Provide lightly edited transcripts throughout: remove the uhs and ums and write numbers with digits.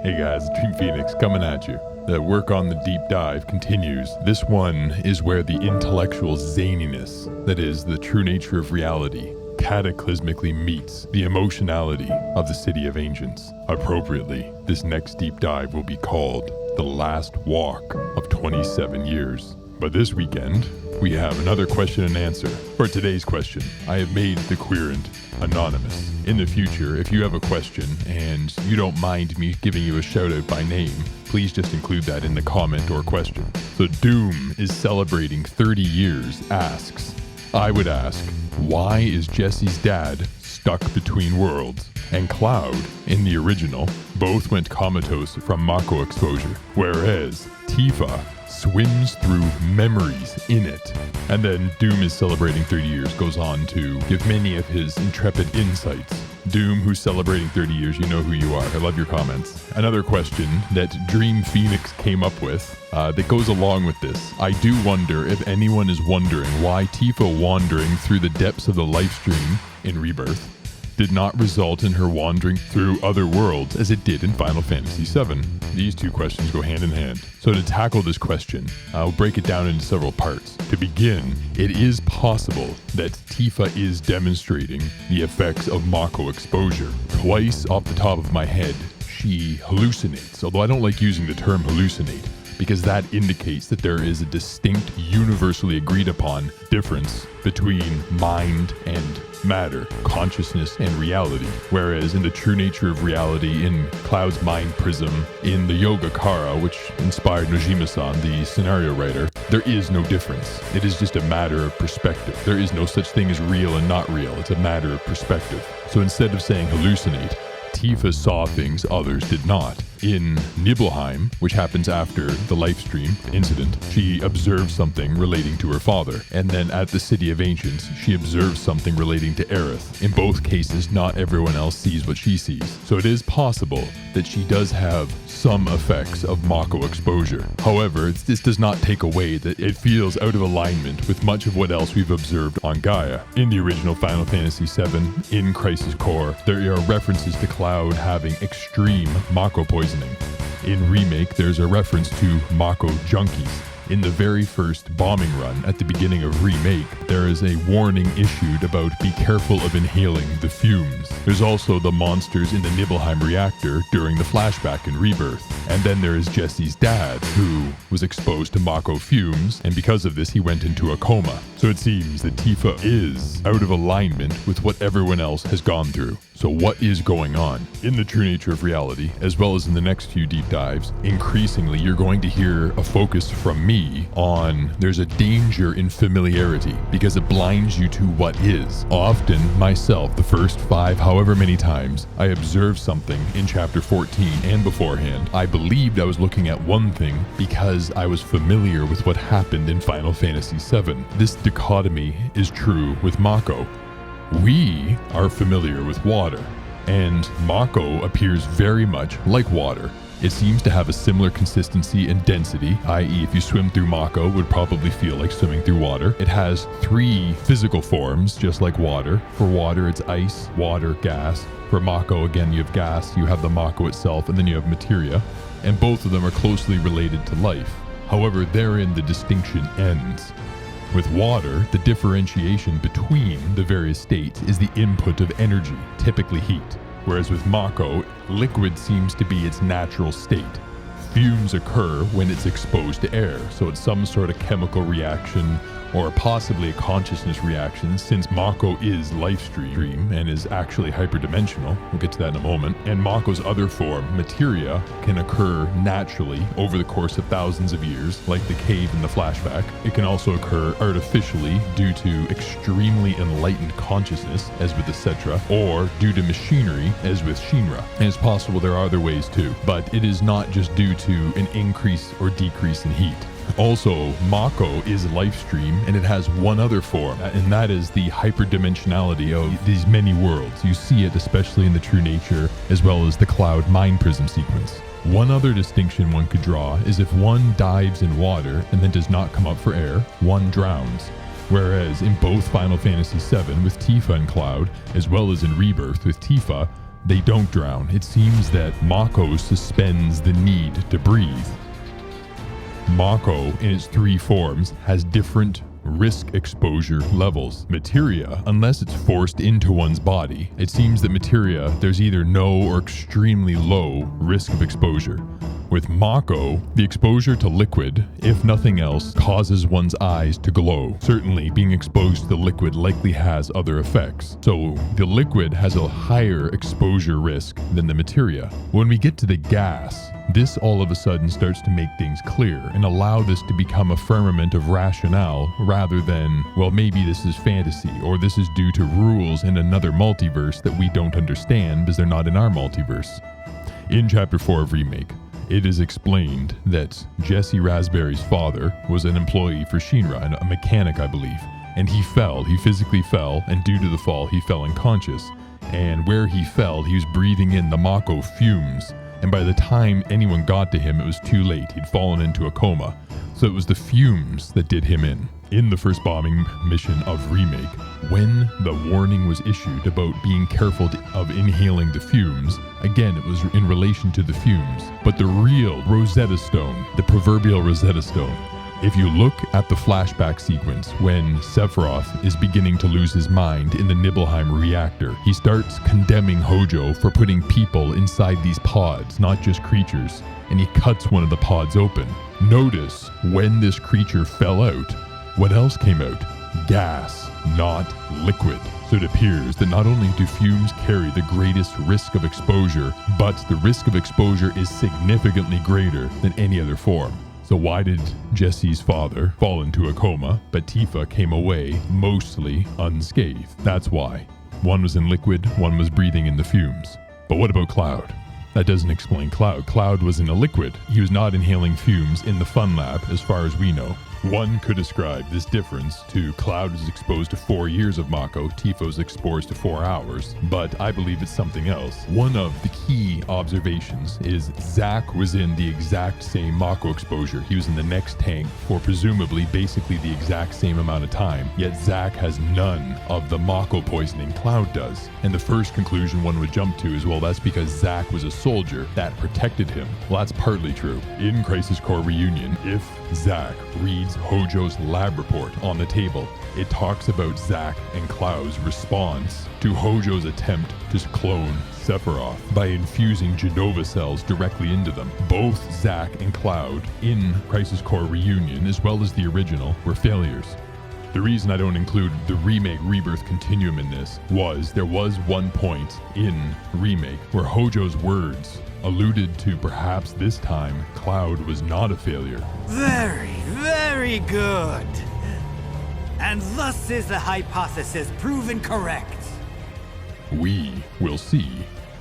Hey guys, Team Phoenix coming at you. The work on the deep dive continues. This one is where the intellectual zaniness, that is, the true nature of reality, cataclysmically meets the emotionality of the City of Ancients. Appropriately, this next deep dive will be called The Last Walk of 27 Years. But this weekend, we have another question and answer. For today's question, I have made the querent anonymous. In the future, if you have a question and you don't mind me giving you a shout out by name, please just include that in the comment or question. So Doom is celebrating 30 years asks, I would ask, why is Jesse's dad stuck between worlds? And Cloud, in the original, both went comatose from Mako exposure, whereas Tifa swims through memories in it. And then Doom is celebrating 30 years goes on to give many of his intrepid insights. Doom, who's celebrating 30 years, you know who you are. I love your comments. Another question that Dream Phoenix came up with that goes along with this. I do wonder if anyone is wondering why Tifa wandering through the depths of the Lifestream in Rebirth did not result in her wandering through other worlds as it did in Final Fantasy VII. These two questions go hand in hand. So to tackle this question, I'll break it down into several parts. To begin, it is possible that Tifa is demonstrating the effects of Mako exposure. Twice off the top of my head, she hallucinates, although I don't like using the term hallucinate, because that indicates that there is a distinct, universally agreed upon difference between mind and matter, consciousness and reality. Whereas in the true nature of reality, in Cloud's mind prism, in the Yoga-Kara, which inspired Nojima-san, the scenario writer, there is no difference. It is just a matter of perspective. There is no such thing as real and not real. It's a matter of perspective. So instead of saying hallucinate, Tifa saw things others did not. In Nibelheim, which happens after the Lifestream incident, she observes something relating to her father. And then at the City of Ancients, she observes something relating to Aerith. In both cases, not everyone else sees what she sees. So it is possible that she does have some effects of Mako exposure. However, this does not take away that it feels out of alignment with much of what else we've observed on Gaia. In the original Final Fantasy VII, in Crisis Core, there are references to Cloud having extreme Mako poisoning. In Remake, there's a reference to Mako junkies. In the very first bombing run at the beginning of Remake, there is a warning issued about be careful of inhaling the fumes. There's also the monsters in the Nibelheim reactor during the flashback in Rebirth. And then there is Jesse's dad, who was exposed to Mako fumes, and because of this he went into a coma. So it seems that Tifa is out of alignment with what everyone else has gone through. So what is going on? In the true nature of reality, as well as in the next few deep dives, increasingly you're going to hear a focus from me on there's a danger in familiarity because it blinds you to what is. Often, myself, the first 5, however many times, I observed something in chapter 14 and beforehand. I believed I was looking at one thing because I was familiar with what happened in Final Fantasy VII. This dichotomy is true with Mako. We are familiar with water, and Mako appears very much like water. It seems to have a similar consistency and density, i.e. if you swim through Mako, it would probably feel like swimming through water. It has 3 physical forms, just like water. For water, it's ice, water, gas. For Mako, again, you have gas, you have the Mako itself, and then you have materia, and both of them are closely related to life. However, therein the distinction ends. With water, the differentiation between the various states is the input of energy, typically heat. Whereas with Mako, liquid seems to be its natural state. Fumes occur when it's exposed to air, so it's some sort of chemical reaction or possibly a consciousness reaction, since Mako is Lifestream and is actually hyperdimensional. We'll get to that in a moment. And Mako's other form, materia, can occur naturally over the course of thousands of years, like the cave in the flashback. It can also occur artificially due to extremely enlightened consciousness, as with the Cetra, or due to machinery, as with Shinra. And it's possible there are other ways too, but it is not just due to an increase or decrease in heat. Also, Mako is Lifestream, and it has one other form, and that is the hyperdimensionality of these many worlds. You see it especially in the true nature, as well as the Cloud mind prism sequence. One other distinction one could draw is if one dives in water and then does not come up for air, one drowns. Whereas in both Final Fantasy VII with Tifa and Cloud, as well as in Rebirth with Tifa, they don't drown. It seems that Mako suspends the need to breathe. Mako, in its 3 forms, has different risk exposure levels. Materia, unless it's forced into one's body, it seems that materia, there's either no or extremely low risk of exposure. With Mako, the exposure to liquid, if nothing else, causes one's eyes to glow. Certainly, being exposed to the liquid likely has other effects. So the liquid has a higher exposure risk than the materia. When we get to the gas, this all of a sudden starts to make things clear and allow this to become a firmament of rationale rather than, well, maybe this is fantasy or this is due to rules in another multiverse that we don't understand because they're not in our multiverse. In Chapter 4 of Remake, it is explained that Jesse Raspberry's father was an employee for Shinra, a mechanic, I believe, and he physically fell, and due to the fall, he fell unconscious. And where he fell, he was breathing in the Mako fumes, and by the time anyone got to him, it was too late. He'd fallen into a coma. So it was the fumes that did him in. In the first bombing mission of Remake, when the warning was issued about being careful of inhaling the fumes, again, it was in relation to the fumes. But the real Rosetta Stone, the proverbial Rosetta Stone, if you look at the flashback sequence when Sephiroth is beginning to lose his mind in the Nibelheim reactor, he starts condemning Hojo for putting people inside these pods, not just creatures, and he cuts one of the pods open. Notice when this creature fell out, what else came out? Gas, not liquid. So it appears that not only do fumes carry the greatest risk of exposure, but the risk of exposure is significantly greater than any other form. So why did Jesse's father fall into a coma, but Tifa came away mostly unscathed? That's why. One was in liquid, one was breathing in the fumes. But what about Cloud? That doesn't explain Cloud. Cloud was in a liquid. He was not inhaling fumes in the Fun Lab, as far as we know. One could ascribe this difference to Cloud is exposed to 4 years of Mako, Tifa's exposed to 4 hours, but I believe it's something else. One of the key observations is Zack was in the exact same Mako exposure. He was in the next tank for presumably basically the exact same amount of time, yet Zack has none of the Mako poisoning Cloud does. And the first conclusion one would jump to is, well, that's because Zack was a soldier that protected him. Well, that's partly true. In Crisis Core Reunion, if Zack reads Hojo's lab report on the table, it talks about Zack and Cloud's response to Hojo's attempt to clone Sephiroth by infusing Genova cells directly into them. Both Zack and Cloud in Crisis Core Reunion, as well as the original, were failures. The reason I don't include the Remake Rebirth continuum in this was there was one point in Remake where Hojo's words alluded to perhaps this time Cloud was not a failure. Very, very good. And thus is the hypothesis proven correct. We will see.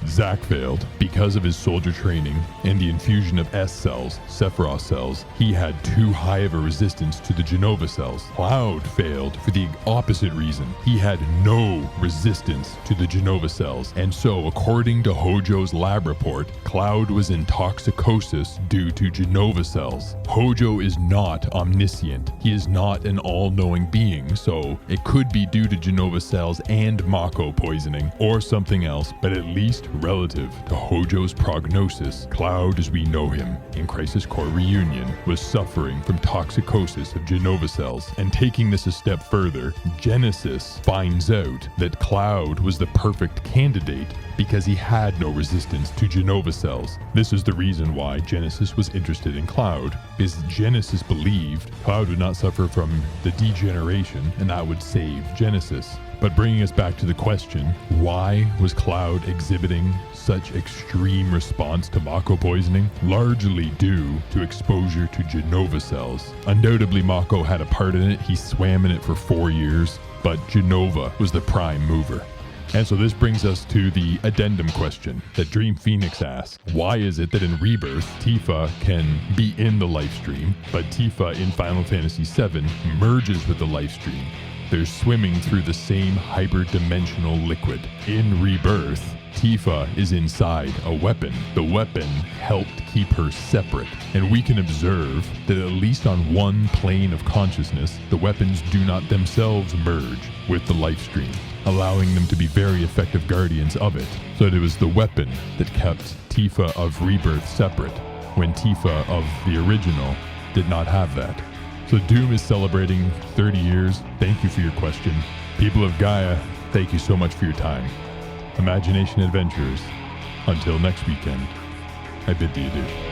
Zack failed because of his soldier training and the infusion of S cells, Sephiroth cells. He had too high of a resistance to the Genova cells. Cloud failed for the opposite reason. He had no resistance to the Genova cells. And so, according to Hojo's lab report, Cloud was in toxicosis due to Genova cells. Hojo is not omniscient. He is not an all-knowing being, so it could be due to Genova cells and Mako poisoning or something else, but at least relative to Hojo's prognosis, Cloud as we know him in Crisis Core Reunion was suffering from toxicosis of Genova cells. And taking this a step further, Genesis finds out that Cloud was the perfect candidate because he had no resistance to Genova cells. This is the reason why Genesis was interested in Cloud, because Genesis believed Cloud would not suffer from the degeneration and that would save Genesis. But bringing us back to the question, why was Cloud exhibiting such extreme response to Mako poisoning? Largely due to exposure to Genova cells. Undoubtedly, Mako had a part in it. He swam in it for 4 years, but Genova was the prime mover. And so this brings us to the addendum question that Dream Phoenix asked. Why is it that in Rebirth, Tifa can be in the Lifestream, but Tifa in Final Fantasy VII merges with the Lifestream? They're swimming through the same hyperdimensional liquid. In Rebirth, Tifa is inside a weapon. The weapon helped keep her separate, and we can observe that at least on one plane of consciousness, the weapons do not themselves merge with the Lifestream, allowing them to be very effective guardians of it. So it was the weapon that kept Tifa of Rebirth separate, when Tifa of the original did not have that. So Doom is celebrating 30 years. Thank you for your question. People of Gaia, thank you so much for your time. Imagination Adventures, until next weekend, I bid thee adieu.